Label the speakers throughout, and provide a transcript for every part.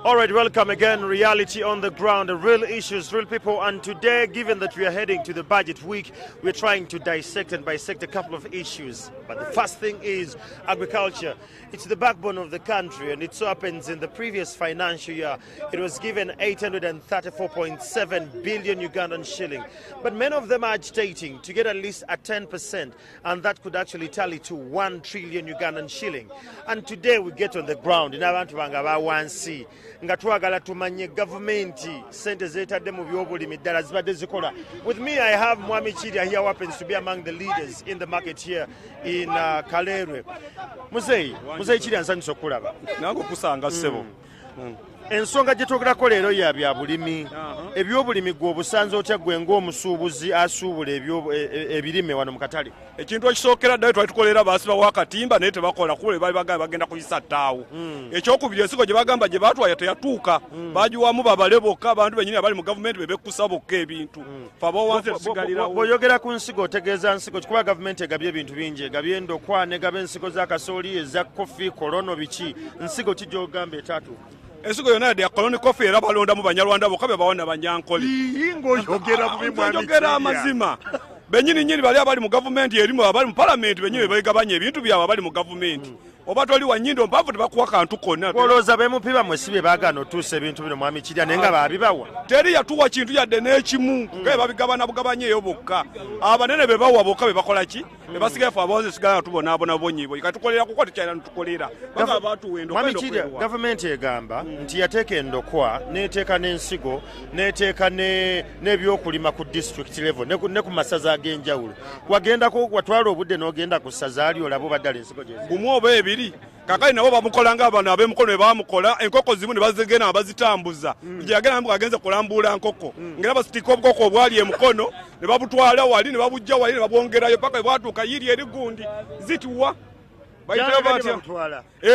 Speaker 1: All right, welcome again. Reality on the ground, real issues, real people. And today, given that we are heading to the budget week, we're trying to dissect and bisect a couple of issues. But the first thing is agriculture. It's the backbone of the country, and it so happens in the previous financial year, it was given 834.7 billion Ugandan shilling. But many of them are agitating to get at least a 10%, and that could actually tally to 1 trillion Ugandan shilling. And today we get on the ground in abantu banga ba wansi nga twagala tumanye gavumenti sente zetadde mu byobulimi ddala zibadde zikola. With me I have Mwami Chirya here, who happens to be among the leaders in the market here in Kalerwe. Muzeyi Chirya nsanyusa okulaba.
Speaker 2: Nango kusanga ssebo.
Speaker 1: Ensonga gye twogerako leero ya bya bulimi. Ebyobulimi gwe obusanze otya gwe ng'omusuubuzi asuubula ebirime wano mu katale?
Speaker 2: Ekintu ekisookera ddala twali tukolera baasiba wakatimba naye tebakola kuba bali bagenda kuyisa ttaawo. Ekyokubiri ensigo gye bagamba gye baatwala teyatuuka. Bagiwamu babale bokka abantu bennyini abali mu gavumenti bebekusa bokka ebintu. Faba wansi tusigalirawo.
Speaker 1: Bw'oyogera ku nsigo otegeeza nsigo kuba gavumenti egabye ebintu bingi, egabye endokwa negaba ensigo za kasooli, eza kofi, kolono biki. Nsigo ki gy'ogamba etaatuuka?
Speaker 2: Ensigo yonna yadde ya koloni kofi era balondamu Banyarwanda bokka be bawona Banyankole.
Speaker 1: Ng'oyogera bubi Mwami Chirya.
Speaker 2: Njogera amazima. Bennyini nyini bali abali mu gavumenti erimu abali mu palamenti bennyini begabanya ebintu byabwe abali mu gavumenti. Oba toli wa nnyindo mpavu tebakuwa kantu konna.
Speaker 1: Olowooza beemupiba mwesibe baagaana otuusa ebintu bino Mwami Chirya naye nga baabibawa?
Speaker 2: Teri yatuwa kintu yadde n'ekimu nga babigabana bugabanyeeyo bokka. Abanene be bawa bokka be bakola ki? Be basigaye fe abawonze sigala tubonaabona bonyibo. Katukolera kuko tekyalina nitukolera. Baga baatuwa endokwa.
Speaker 1: Mwami Chirya, gavumenti egamba nti yateeka endokwa n'eteeka n'ensigo n'eteeka n'ebyokulima ku district level ne ku masaza ag'enjawulo. Wagendako watwala obudde n'ogenda ku ssaza ali olaba baddala ensigo gye
Speaker 2: gumu oba ebiri. Kakali nabo bamukola ng'abantu ab'emikono be bamukola enkoko zimu ne bazigenda bazitambuza. Yagenda agenze kulambula nkoko. Ngera basitika obukoko obwali emukono ne babutwala wali ne babujja wali ne babwongerayo paka bwatuuka yiri eri gundi zituwa.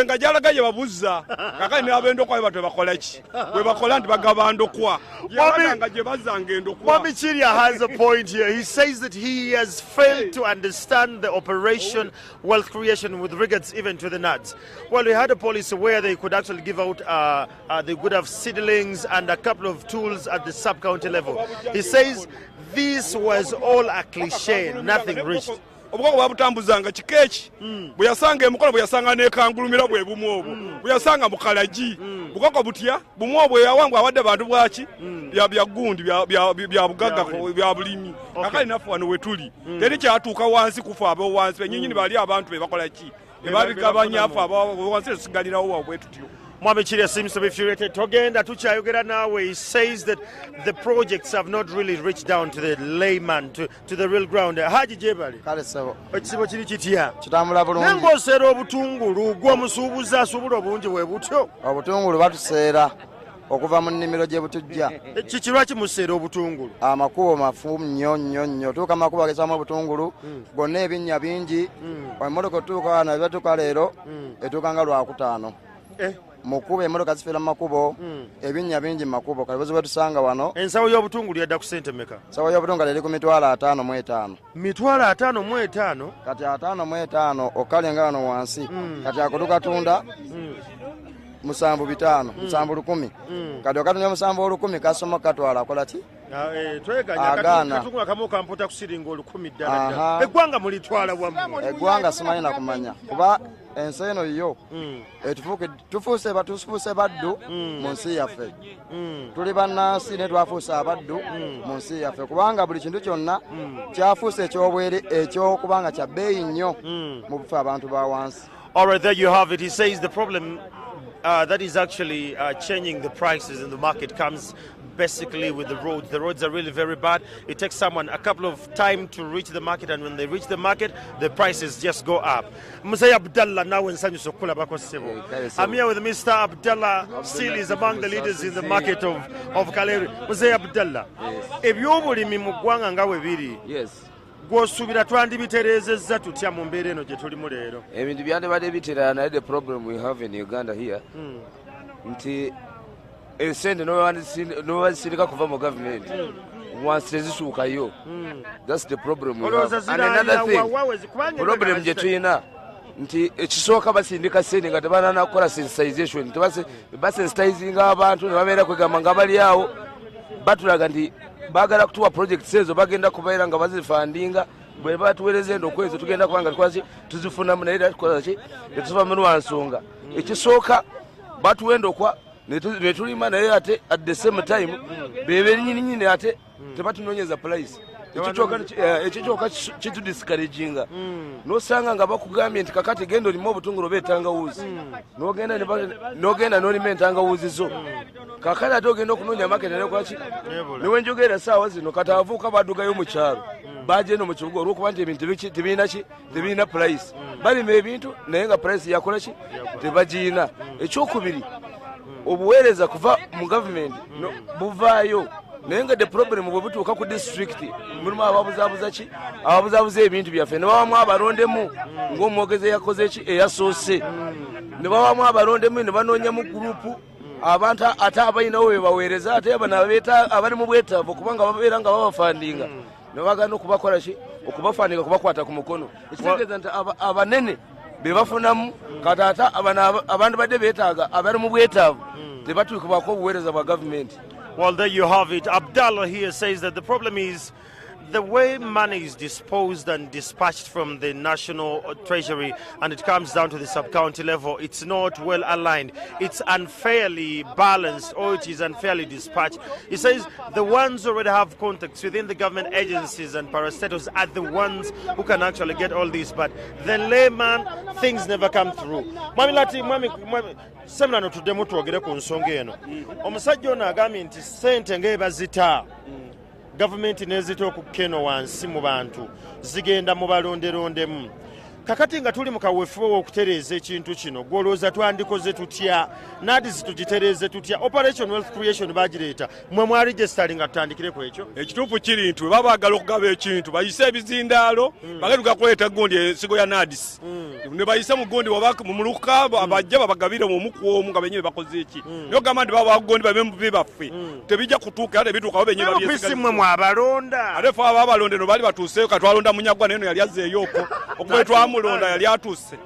Speaker 2: Nga gyalagaye babuzza. Kakali n'ab'endokwa batwe bakola ki? Bwe bakola nti bagaba ndokwa. Yabanga gye bazanga endokwa.
Speaker 1: Mwami Chirya has a point here. He says that he has failed to understand the operation wealth creation with regards even to the nuts. Well, we had a policy where they could actually give out, they could have seedlings and a couple of tools at the sub-county level. He says this was all a cliche, nothing reached.
Speaker 2: Obukoko babutambuzanga kikeeki bwe yasanga emukono bwe yasanga n'ekangulumira bwe bumu obwo bwe yasanga mu kalagi bukoko butya bumu obwo yawangwa abadde bantu bwaki bya gundi bya bugagga bya bulimi akali naffe wano we tuli teri kyatuuka wansi kufa abo wansi bennyini bali abantu be bakola ki babigabanya afa abo wansi tusigalirawo wabwe tutyo.
Speaker 1: Mwami Chirya seems to be furiated. Togenda tukyayogera naawe. He says that the projects have not really reached down to the layman, to the real ground. Haji Jebali.
Speaker 3: Kale sebo.
Speaker 1: Ekisibo kiri kitya?
Speaker 3: Kitambula bulungi.
Speaker 1: Nengoseera obutungulu gw'omusuubuzi asuubula obungi bwe butyo.
Speaker 3: Obutungulu batuseera okuva mu nnimiro gye butujja.
Speaker 1: Kiki lwaki museera obutungulu?
Speaker 3: Amakubo mafu nnyo. Tuuka amakubo agesamu obutungulu gonna ebinnya bingi. Emmotoka otuuka wano ebatuuka leero etuuka nga Lwakutaano. Mukubo emmotoka zifeera mu makubo ebinnya bingi mu makubo kale bwe tusanga wano.
Speaker 1: Ensawo y'obutungulu yadda ku ssente mmeka?
Speaker 3: Ensawo y'obutungulu eri ku $55,000.
Speaker 1: $55,000?
Speaker 3: Kati $55,000 okalenga wano wansi kati akudukatunda $7,500 kati okatunya $7,100 kasoma katwala akola ki?
Speaker 1: Katungulu akamu kamputa kusiringa $100 ddala. Eggwanga mulitwala wammwe?
Speaker 3: Eggwanga simanyi na kumanya kuba ensi eno yo tufuuse baddu mu nsi yaffe. Tuli bannansi ne twafuuse abaddu mu nsi yaffe kubanga buli kintu kyonna kyafuuse eky'obwere eky'okubanga kya bbeeyi nnyo mu bufe abantu ba wansi.
Speaker 1: All right, there you have it. He says the problem that is actually changing the prices in the market comes basically with the roads. The roads are really very bad. It takes someone a couple of time to reach the market, and when they reach the market, the prices just go up. Musay Abdallah now in Sanyu Sokula Bakosebo. I'm here with Mr. Abdallah. Still is among the leaders in the market of Kalerwe. Musay Abdallah. If you would be Mugwanga Ngawebiri.
Speaker 4: Yes.
Speaker 1: Gw'osuubira twandibitereezezza tutya mu mbeera eno gye tulimu leero?
Speaker 4: Ebintu byandibadde bitera naye the problem we have in Uganda here nti esente n'obazisindika kuva mu gavumenti wansi tezisuukayo. That's the problem we have. And another thing, problem gye tulina nti ekisooka basindika sente nga tebanana kukola sensitization basensitizinga abantu ne babeera kwegamba nga bali awo batulaga nti baagala kutuwa projects ezo bagenda kubeera nga bazifandinga bwe batuweereza endo okwezo tugenda kubanga tukwaki tuzifunamu naye tukolaki tetuvamu lwa nsonga ekisooka batuwenda okwa ne tulima naye ate at the same time bebe nyininyini ate tebatunoonyeza price ekyo kyokka kitudiscouraginga nosanga nga bakugambye nti kakati genda olimu obutungulu oba entangawuzi nogenda n'olima entangawuzi zo kakati ate ogenda okunoonya makete nekwaki newenjogera saawa zino kati abavuuka badugayo mu kyalo bagenda mu kibuga olwokuba nti ebintu tebirina price balima ebintu naye nga price yakola ki tebagiina. Ekyokubiri obuweereza kuva mu gavumenti buvaayo naye nga the problem bwe butuuka ku district mulimu ababuzaabuza ebintu byaffe ne babamu abalondemu ng'omwogezi yakoze ki eyasoose ne babamu abalondemu ne banoonyamu gurupu abantu ate abalinawo be baweereza ate bano abali mu bwetaavu kubanga babeera nga babafandinga ne bagana okubakola ki okubafandinga kubakwata ku mukono ekitegeeza nti abanene be bafunamu kati ate abantu badde beetaaga abali mu bwetaavu tebatuukibwako obuweereza bwa gavumenti.
Speaker 1: Well, there you have it. Abdallah here says that the problem is the way money is disposed and dispatched from the national treasury and it comes down to the sub-county level, it's not well aligned. It's unfairly balanced or it is unfairly dispatched. He says the ones who already have contacts within the government agencies and parastatals are the ones who can actually get all this, but the layman, things never come through. Semna no tudemu tuogere ku nsonga eno. Omusajja ono agambye nti ssente ng'ebazita gavumenti nezita okukeno wansi mu bantu zigenda mu balonderondemu. Kakati nga tuli mu kaweefube w'okutereeza ekintu kino gwolowooza twandikoze tutya nadizi tugitereeze tutya operation wealth creation bagireeta mwe mwaregisitali nga tutandikire ku ekyo.
Speaker 2: Ekituufu kiri nti baba baagala okugaba ekintu bayise ebizindaalo bageruka kuleeta gundi ensigo ya nadisi ne bayise mu gundi mumuluka abajja babagabire mu muku omu nga benyewe bakoze eki niyo gamba nti baba gundi babe baffe tebijja kutuuka ate bituukawo benyewe
Speaker 1: babyesigaliza mwe mwabalonda
Speaker 2: ate fe ababalondeno baali batuuseeyo katwalonda munyagwa neno yali azzeeyooko okuba mulonda yali atuuse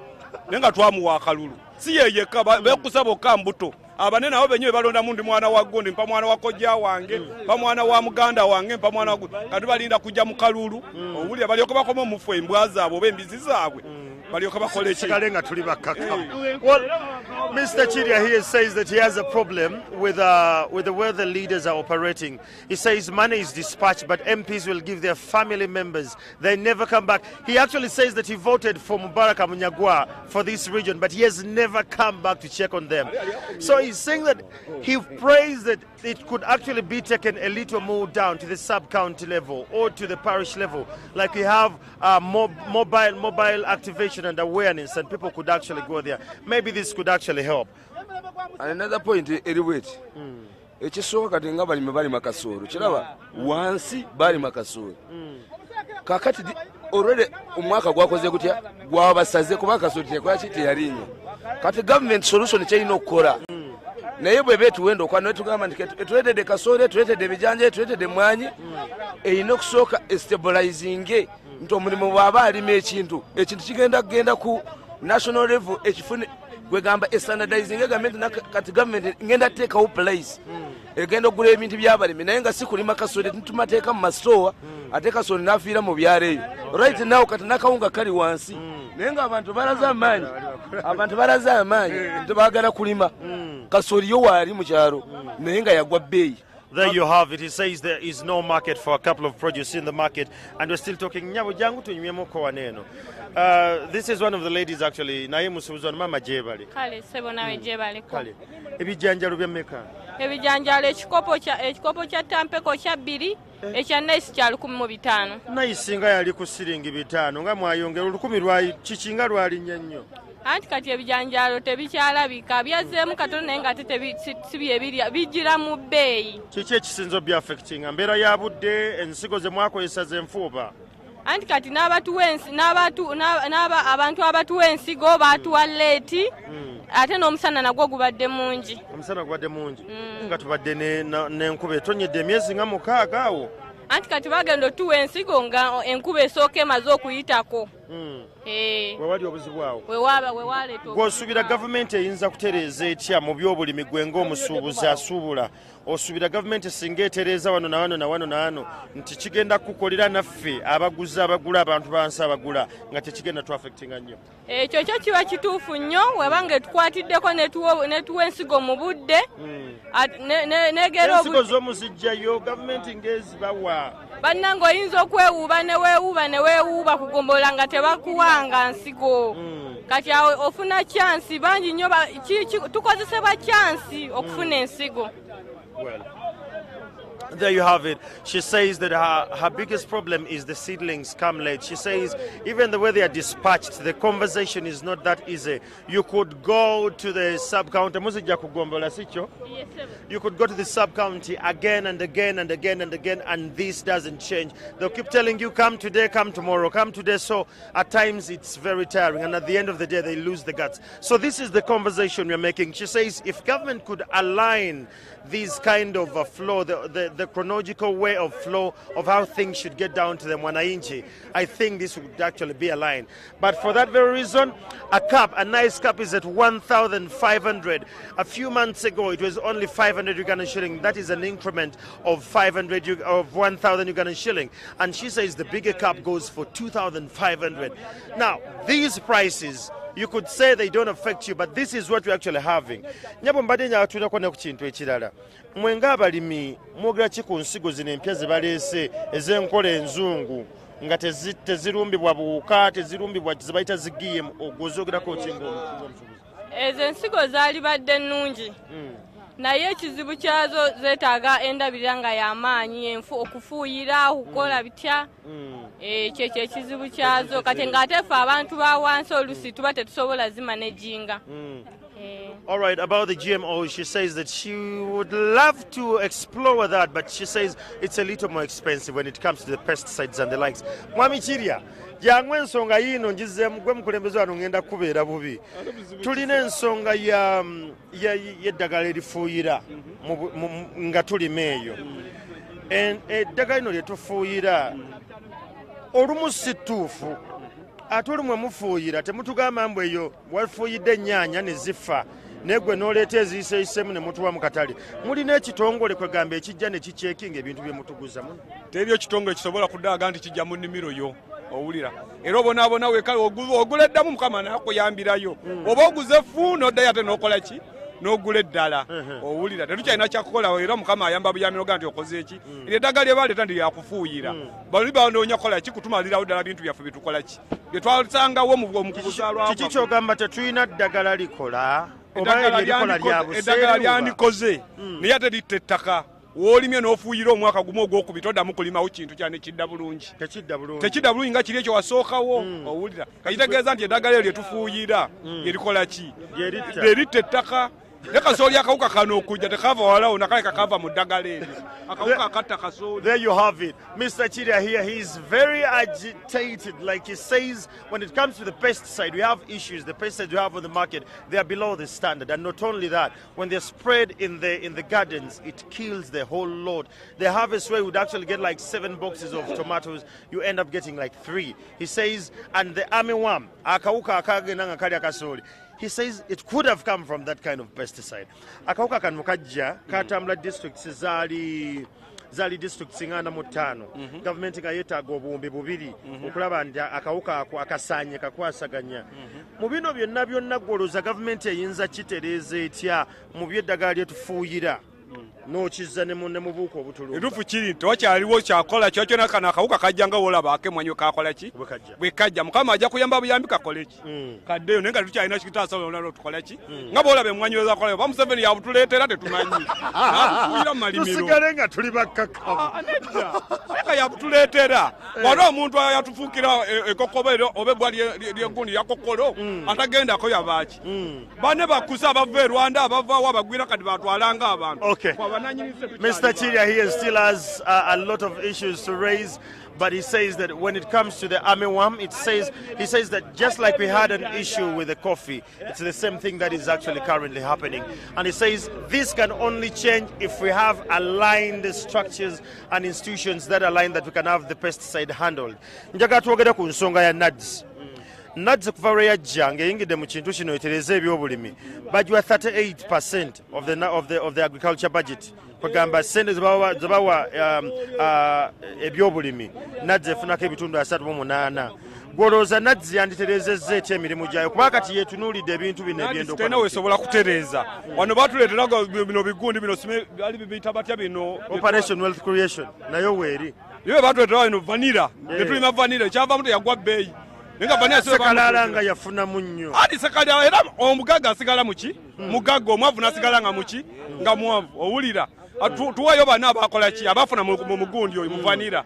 Speaker 2: naye nga twamuwa akalulu si yeyeka bekusaba okka mbuto abanene abo benyewe balonda mundi mwana wa gundi mpa mwana wa kojja wange mpa mwana wa muganda wange mpa mwana wa kati balinda kujja mu kalulu owulira balyoka bakoma omufu embwa zaabwe oba embizi zaabwe balyoka bakole
Speaker 1: nga tuli bakaka. Well, Mr. Chiria here says that he has a problem with the way the leaders are operating. He says money is dispatched, but MPs will give their family members. They never come back. He actually says that he voted for Mubaraka Munyagwa for this region, but he has never come back to check on them. So he's saying that he prays that it could actually be taken a little more down to the sub-county level or to the parish level, like we have mobile activation and awareness, and people could actually go there. Maybe this could actually help.
Speaker 4: And another point, Eriwet, ekisooka kati nga balimi bali makasoro kiraba wansi bali makasoro kakati already omwaka gwakoze gutya gwabasaze kuba kasoro tekwaki teyalinya kati government solution kyalina okukola naye bwe betuwenda okwana tugamba nti tuletedde kasoro tuletedde ebijanja tuletedde mwanyi erina okusooka stabilizing nti omulimu bw'aba alima ekintu kigenda ku national level ekifune gwegamba standardizing kati government ngenda teekawo place egenda okugula ebintu by'abalimi naye nga si kulima kasoli tumateeka mu masitowa ate kasoli n'afiira mu byalo eyo right now kati n'akawunga kali wansi naye nga abantu balaze amaanyi tebaagala kulima kasoli yo waali mu kyalo naye nga yagwa bbeeyi.
Speaker 1: There you have it. He says there is no market for a couple of produce in the market, and we're still talking. This is one of the ladies actually. Naimu Suzan Mama Jebali.
Speaker 5: Kale sebona we Jebali.
Speaker 1: Kale. Ebijanjalo byameka.
Speaker 5: Ebijanjalo ekikopo kya tampeko kya 2 ekya nice kya 105.
Speaker 1: Nice nga yali ku siringi 5 nga mwayongera 10 lwayi kikinga lwali nnyo.
Speaker 5: Anti kati ebijanjalo tebikyalabika byazeemu katono naye nga si ebirya bijira mu bbeeyi.
Speaker 1: Kiki ekisinzo bya affectinga mbeera ya budde ensigo ze mwakozesa z'enfuuba.
Speaker 5: Anti kati abantu abatuwa ensigo baatuwa leeti ate n'omusana nagwo gubadde mungi.
Speaker 1: Omusana gubadde mungi nga tubadde n'enkuba etonyedde emyezi nga 6 awo.
Speaker 5: Anti kati bagenda otuwa ensigo nga enkuba esooka emaze okuyitako.
Speaker 1: wewali obuzibu awo
Speaker 5: wewaleeta
Speaker 1: gw'osuubira gavumenti eyinza kutereeza etya mu byobulimi gwe ng'omusuubuzi asuubula osuubira gavumenti singa etereeza wano na wano na wano na wano nti kigenda kukolera naffe abaguzi abagula abantu bansi abagula nga tekigenda tuafectinga nnyo
Speaker 5: ekyo kyo kiba kituufu nnyo webanga etukwatiddeko netuwa ensigo mu budde
Speaker 1: ensigo z'omuzijjayo gavumenti ng'ezibawa
Speaker 5: bannange oyinza okwewuuba neweewuuba kugombola nga tebakuwanga nsigo kati awo ofuna chansi bangi nnyo tukozesebwa chansi okufuna ensigo.
Speaker 1: Well, there you have it. She says that her biggest problem is the seedlings come late. She says even the way they are dispatched, the conversation is not that easy. You could go to the sub-county.
Speaker 5: Yes, sir.
Speaker 1: You could go to the sub-county again and again and again and again, and this doesn't change. They'll keep telling you, come today, come tomorrow, come today. So at times it's very tiring, and at the end of the day, they lose the guts. So this is the conversation we're making. She says if government could align this kind of flow, the chronological way of flow of how things should get down to the Mwananchi, I think this would actually be aligned. But for that very reason, a nice cup is at 1,500. A few months ago, it was only 500 Ugandan shilling. That is an increment of 1,000 Ugandan shilling. And she says the bigger cup goes for 2,500. Now, these prices, you could say they don't affect you, but this is what we're actually having. Nyabo mbadde nyatulako ne ku kintu ekirala. Mwe ng'abalimi mwogera ki ku nsigo zino empya ze baleese ez'enkola enzungu nga tezirumbibwa buwuka, tezirumbibwa ze bayita zi GM, ogw'ozoogerako ki ng'omusuubuzi?
Speaker 5: Ezo ensigo zaali badde nnungi. Naye ekizibu kyazo zeetaaga endabirira nga y'amaanyi, okufuuyira, okukola bitya. Kyekyo ekizibu kyazo kati ng'ate ffe abantu ba wansi oluusi tuba tetusobola zimanejinga.
Speaker 1: All right, about the GMO, she says that she would love to explore that, but she says it's a little more expensive when it comes to the pesticides and the likes. Mwami Chiria, jangwe ensonga yino njizeemu gwe mukulembeze wano ngenda kubeera bubi. Tulina ensonga y'eddagala erifuuyira nga tulima eyo. Eddagala lino lye tufuuyira olumu si ttuufu. Ate olumu mufuuyira temutugamba mbu eyo wafuuyidde ennyaanya ne zifa naye gwe n'oleeta eziyiseeyisemu ne mutuwa mu katale. Mulina ekitongole kwegamba ekijja ne kicyekinga ebintu bye mutuguza muno.
Speaker 2: Teri ekitongole kisobola kudaaga nti kijja mu nnimiro yo owulira. Era obonaabona weekale ogula eddamu Mukama n'akuyambirayo. Oba oguze fu n'oddayo ate n'okola ki? N'ogula eddala. Owulira tetukyalina kyakukola era Mukama ayamba buyambiro ga nti okoze eki. Eddagala lye baleeta ndi lyakufuuyira. Bali banoonya kola ki kutumalirawo ddala bintu byaffe bitukola ki? Bye twasangawo mu kuzaalwa.
Speaker 1: Kiki kyogamba tetulina ddagala likola?
Speaker 2: Eddagala lyandikoze naye ate litta ettaka. W'olimye n'ofuuyira omwaka gumu ogwokubiri toddamu kulimawo kintu kyane kidda bulungi. Tekidda bulungi nga kiri ekyo wasookawo. Owulira kakitegeeza nti eddagala eryo lye tufuuyira yerikola ki? Lyeritta ettaka. Ne kasooli akawuka kano okujja tekava walawo nakale kakava mu ddagala eryo. Akawuka akatta kasooli.
Speaker 1: There you have it. Mr. Chiria here, he's very agitated. Like he says, when it comes to the pesticide, we have issues. The pesticides we have on the market, they are below the standard. And not only that, when they're spread in the gardens, it kills the whole load. The harvest rate would actually get like 7 boxes of tomatoes. You end up getting like 3. He says, and the armyworm, akawuka akagenanga kali akasooli. He says it could have come from that kind of pesticide. Akawuka kano kajja katambula districts zaali districts 45. Government nga yeetaaga obuwumbi 2 okulaba nti akawuka ako akasaanye kakwasaganya. Mu bino byonna gwolooza gavumenti eyinza kitereeza etya mu by'eddagala lye tufuuyira n'okizza ne mu buuka obutulumba.
Speaker 2: Entuufu kiri nti wakyaliwo kyakola kyona kano akawuka kajja nga wolaba akemwanyo kakola ki? Bwe kajja Mukama ajja kuyamba buyambi kakole ki? Kaddeyo naye nga tukyalina kitaasa olulala tukola ki? Nga bwolaba emmwanyo ezakola oba Museveni yabutuleetera tetumanyi. N'atufuuyira mu malimiro.
Speaker 1: Tusigale nga tuli bakkakkamu.
Speaker 2: Nedda. Eka yabutuleetera. Waliwo omuntu yatufuukira ekokoba oba ebbwa ly'eggundi lyakokolo atagendako yabaaki. Banne bakusa abava e Rwanda abavaawo abagwira kati batwalanga abantu.
Speaker 1: Okay. Mr. Chiria here still has a lot of issues to raise, but he says that when it comes to the armyworm, he says that just like we had an issue with the coffee, it's the same thing that is actually currently happening. And he says this can only change if we have aligned structures and institutions that align that we can have the pesticide handled. Njaga twogera ku nsonga ya NADS. Nadze kuva lwe yajja ng'eyingidde mu kintu kino etereza ebyobulimi bagiwa 38% of the agriculture budget kwegamba sente zebawa ebyobulimi Nadze efunako ebitundu 38 gwolowooza Nadze yanditerezezza etya emirimu gyayo kuba kati yetunuulidde ebintu bino
Speaker 2: ebyendotena weesobola kutereeza wano batuleeteraga bino bigundi bino ali biyita batya bino
Speaker 1: Operation Wealth Creation nayo weeri
Speaker 2: iwe batuleetera bino vanira netulima vanira ekyavamu teyagwa bbeeyi
Speaker 1: Sekalala nga yafunamu nnyo
Speaker 2: ati Sekalala era omugaga asigala muki mugaga omwavu nasigala nga muki nga mwavu owulira tuwayo bana abakola ki abafuna mu mugundi oyo muvanira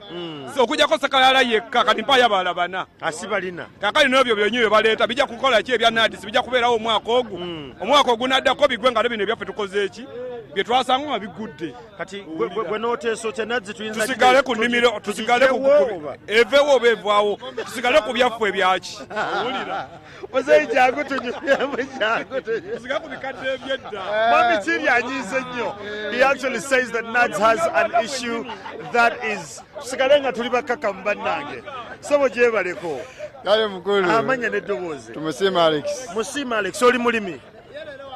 Speaker 2: so okujjako Sekalala yekka kati mpayo abala bana
Speaker 1: asibalina
Speaker 2: kakali n'ebyo byenyiwe baleeta bijja kukola ki ebya NADS bijja kubeerawo omwaka ogu omwaka ogunaddako bigwe nga bino ebyaffe tukoze eki bye twasanga nga bigudde
Speaker 1: kati gwe n'oteesa otya Nadze tuyinza
Speaker 2: tusigale ku nnimiro tusigale ku evewo oba evaawo tusigale ku byaffe ebyaki owulira
Speaker 1: ozeyi jangu tunyumu jangu
Speaker 2: tusigale ku bikadde ebyedda
Speaker 1: Mami Chiri anyize nnyo he actually says that Nadze has an issue that is tusigale nga tuli bakakamu bannange sobo gyebaleko
Speaker 6: kale mukulu
Speaker 1: amanya n'eddoboozi
Speaker 6: Tumusiima Alex
Speaker 1: Musiima Alex oli mulimi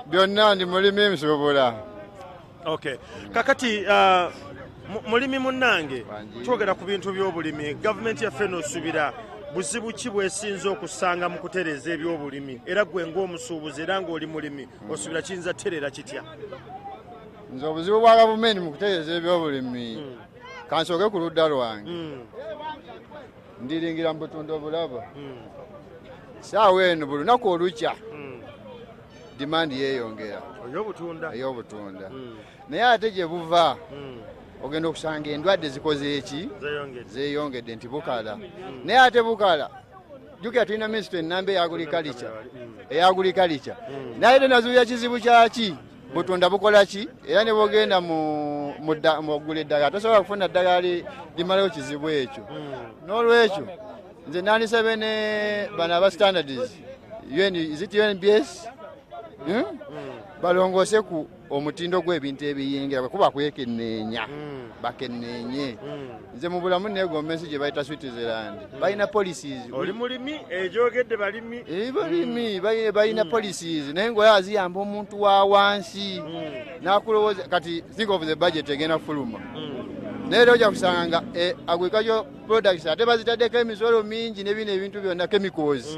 Speaker 6: byonna ndi mulimi ebisobola.
Speaker 1: Okay. Kakati mulimi munnange twogera ku bintu by'obulimi gavumenti yaffe n'osuubira buzibu ki bwesinza okusanga mu kutereeza ebyobulimi era gwe ng'omusuubuzi era ng'oli mulimi osuubira kiyinza terera kitya
Speaker 6: nze obuzibu bwa gavumenti mu kutereeza ebyobulimi kansooke ku ludda lwange ndiringira mu butunda obulaba saawa eno buli lunaku olukya dimandi yeeyongera ey'obutunda naye ate gye buva ogenda okusanga endwadde zikoze eki zeeyongedde nti bukala naye ate bukala jjukira tulina minisitule ennamba eyagulikalicya naye tenazuulira kizibu kyaki butunda bukola ki era ne bwogenda mugula eddagala tosobola kufuna ddagala limalayo kizibu ekyo n'olwekyo nze nandisebe ne bano aba standards UNBS balongose ku omutindo gw'ebintu ebiyingira kuba kwekenneenya bakenneenye nze mu bulamu neegomba ensi gye bayita Switzerland balina policies
Speaker 1: oli mulimi egyogedde balimi
Speaker 6: balina policies naye ngaoyo aziyamba omuntu wa wansi nakulowooza kati think of the budget egenda kufuluma naye era ojja kusanga nga agricultural products ate bazitaddeko emisolo mingi nebino ebintu byonna chemicals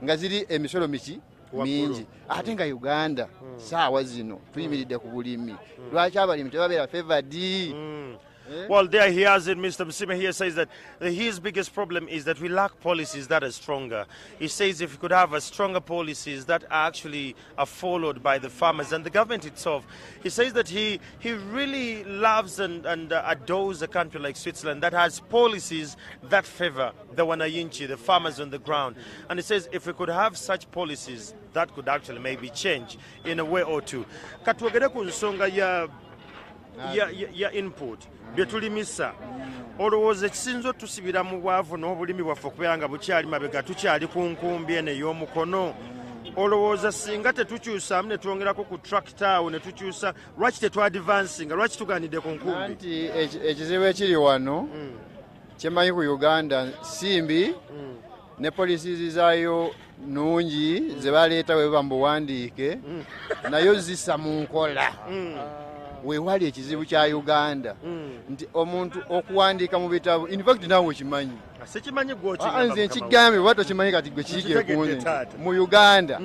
Speaker 6: nga ziri emisolo mingi ate nga Uganda saawa zino tuyimiridde ku bulimi lwaki abalimi tebabeera favored
Speaker 1: Well, there he has it. Mr. Musiima here says that his biggest problem is that we lack policies that are stronger. He says if we could have a stronger policies that are actually followed by the farmers and the government itself. He says that he really loves and adores a country like Switzerland that has policies that favor the wananchi, the farmers on the ground. And he says if we could have such policies, that could actually maybe change in a way or two. Katwogere ku nsonga ya input byetulimisa olowooza ekisinza otusibira mu bwavu n'obulimi bwaffe okubeera nga bukyali mabega tukyali ku nkumbi eno ey'omukono olowooza singa tetukyusaamu ne twongerako ku tractor awo ne tukyusa lwaki tetwadvansinga lwaki tugaanidde ku nkumbi
Speaker 6: anti ekizibu ekiri wano kyemanyi ku Uganda simbi ne polisi zaayo nungi ze baleeta we baba mbuwandiike nayo zisa mu nkola weewali ekizibu kya Uganda nti omuntu okuwandiika mu bitabo in fact naawe okimanyi
Speaker 1: sikimanyi
Speaker 6: nze nkigambye oba tokimanyi kati gwe kiikire kunze mu Uganda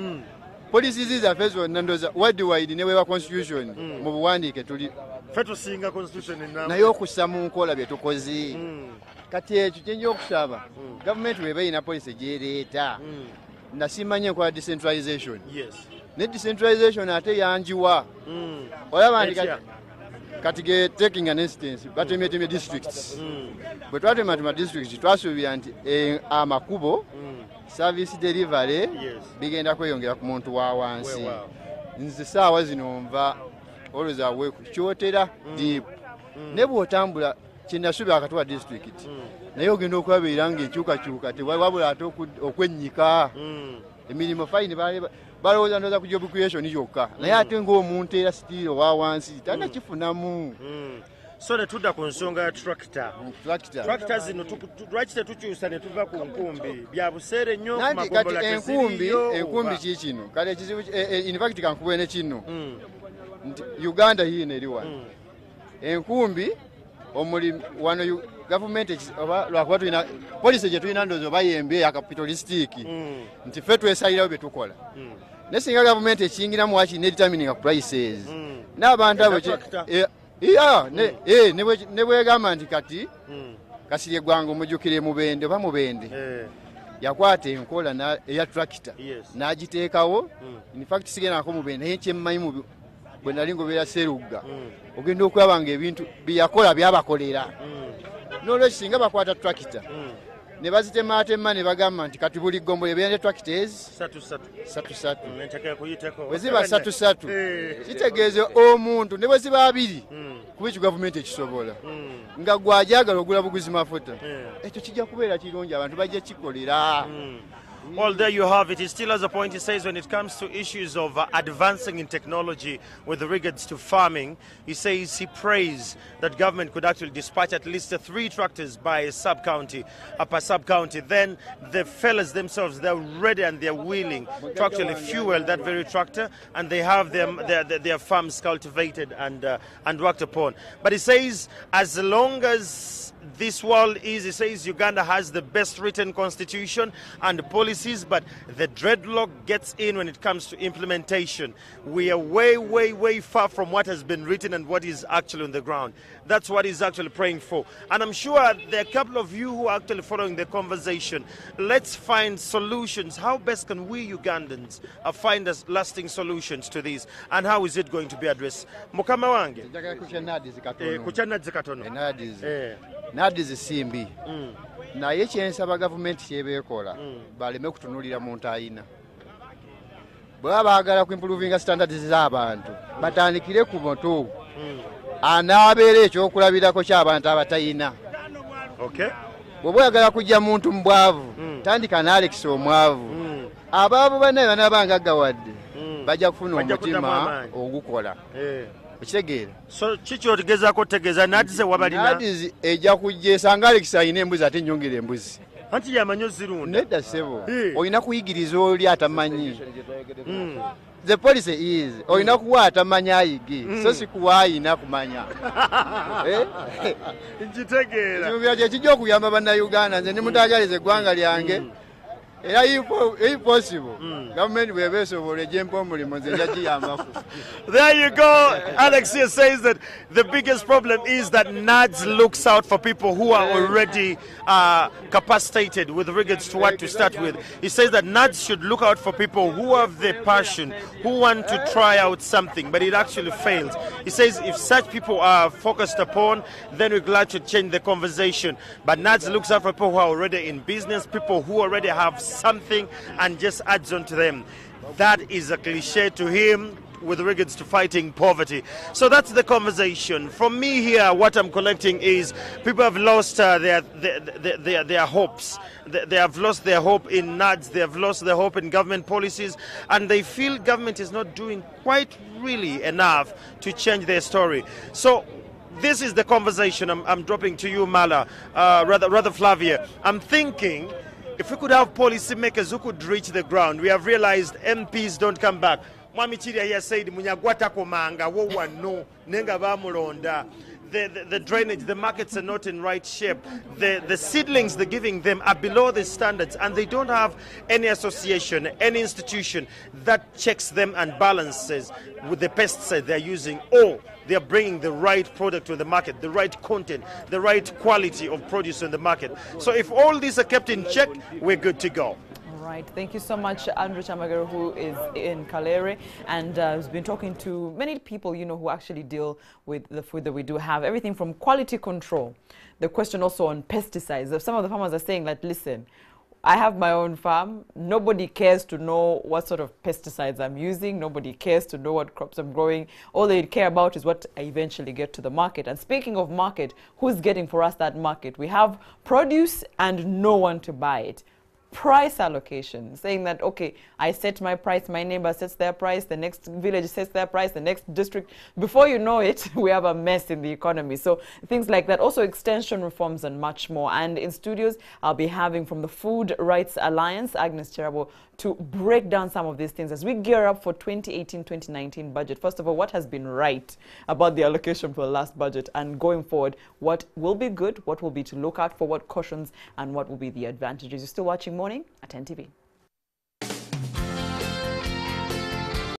Speaker 6: polisi zaffe zonna ndoza worldwide ne weeba constitution mu buwandiike tuli
Speaker 1: ffe tusinga constitution
Speaker 6: naye okussa mu nkola bye tukoze kati ekyo kyenja okusaba gavumenti weba erina polisi gyereeta nasimanye enkola decentralization ne decentralization ate yanjiwa olaba ndi kati ge taking an instance batemetemye districts bwe twatematema districts twasuubira nti amakubo service delivery bigenda kweyongera ku muntu wa wansi nze saawa zino nva olwoza weeku kyotera deep ne bw'otambula kyenasuubira akati wa district naye ogenda okulabirira ng'enkyukakyuka tewabula ate okwennyika emirimu fayini balowooza ndoza ku job creation yokka naye ate ng'omuntu era sitiiro wa wansi talina kifunamu
Speaker 1: So netudda ku nsonga ya tractor. Tractor zino lwaki tetukyusa ne tuva ku nkumbi bya buseere nnyo ku magombola tesiriyo.
Speaker 6: Enkumbi kikino kale ekizibu in fact kankubwene kino Uganda hii eri wano enkumbi omuli wano government oba lwakuba tulina police gye tulina ndowooza oba yembi ya capitalistic nti ffe twesalirawo bye tukola ne singa government ekiyingiramu waki ne determining prices n'abantu abo ne bwegamba nti kati Kasirye Gwango mujjukire Mubende oba Mubende yakwata enkola eya tractor n'agiteekawo in fact sigenako Mubende naye kyemmanyi bwe nali ngobeera Serugga ogenda okulaba nga ebintu byeyakola byabakolera n'olwekyo singa bakwata tractor ne bazitemaatema ne bagamba nti kati buli ggombole beera tractors 3 bwe ziba 3 kitegeeza omuntu ne bwe ziba 2 kuba ekyo gavumenti ekisobola nga gwajagala ogula buguzi mafuta ekyo kijja kubeera kirungi abantu bajja kikolera.
Speaker 1: Well, there you have it. He still has a point. He says when it comes to issues of advancing in technology with regards to farming, he says he prays that government could actually dispatch at least 3 tractors by a sub-county, per sub-county. Then the fellas themselves, they're ready and they're willing to actually fuel that very tractor, and they have their farms cultivated and worked upon. But he says as long as this world is, he says Uganda has the best written constitution and policies, but the dreadlock gets in when it comes to implementation. We are way far from what has been written and what is actually on the ground. That's what he's actually praying for. And I'm sure there are a couple of you who are actually following the conversation. Let's find solutions. How best can we Ugandans find us lasting solutions to this? And how is it going to be addressed? Mukama wange. Kuchanadzi katono.
Speaker 6: Nadizi simbi naye kyensaba gavumenti kyebeekola baleme kutunulira muntu ayina bwe baagala ku improving standards z'abantu batandikire ku moto anaabeera ekyokulabirako ky'abantu abatayina. Bwe boyagala kujja muntu mbwavu tandika na Alex omwavu abaavu banabanga gawadde bajja kufuna omutima ogukola. Ekitegeera
Speaker 1: so kiki otegezaako otegeeza nadize wabalina
Speaker 6: nadize ejja kujja esanga Alex ayina embuzi ate nyongera embuzi
Speaker 1: anti yamanyi ozirunda
Speaker 6: nedda ssebo olina kuyigiriza oli atamanyi the policy is olina kuwa atamanyi ayige so si kuwa ayina kumanya
Speaker 1: nkitegeera
Speaker 6: kyongera kyekijja okuyamba bannayuganda nze nimutaagaliza eggwanga lyange era if possible government bwebe esobola ejempa omulimu nze njagiyambako.
Speaker 1: There you go. Alex here says that the biggest problem is that NADS looks out for people who are already capacitated with regards to what to start with. He says that NADS should look out for people who have the passion, who want to try out something, but it actually fails. He says if such people are focused upon, then we're glad to change the conversation. But NADS looks out for people who are already in business, people who already have something and just adds on to them. That is a cliche to him with regards to fighting poverty. So that's the conversation. From me here, what I'm collecting is people have lost their hopes. They have lost their hope in NADS. They have lost their hope in government policies, and they feel government is not doing quite really enough to change their story. So this is the conversation I'm dropping to you, Mala, rather Flavia. I'm thinking if we could have policymakers who could reach the ground. We have realized MPs don't come back. Mwami Chiria said, Munyagwata komanga, wo wano, nenga bamulonda. The drainage, the markets are not in right shape. The seedlings they're giving them are below the standards, and they don't have any association, any institution that checks them and balances with the pesticides they're using, or they're bringing the right product to the market, the right content, the right quality of produce in the market. So if all these are kept in check, we're good to go.
Speaker 7: Right. Thank you so much, Andrew Chamagero, who is in Kalere and has been talking to many people, you know, who actually deal with the food that we do have. Everything from quality control. The question also on pesticides. Some of the farmers are saying that, listen, I have my own farm. Nobody cares to know what sort of pesticides I'm using. Nobody cares to know what crops I'm growing. All they care about is what I eventually get to the market. And speaking of market, who's getting for us that market? We have produce and no one to buy it. price allocation, saying that, okay, I set my price, my neighbor sets their price, the next village sets their price, the next district. Before you know it, we have a mess in the economy. So things like that. Also extension reforms and much more. And in studios, I'll be having from the Food Rights Alliance, Agnes Cherabo, to break down some of these things as we gear up for 2018-2019 budget. First of all, what has been right about the allocation for the last budget, and going forward, what will be good, what will be to look out for, what cautions, and what will be the advantages. You're still watching Morning at NTV.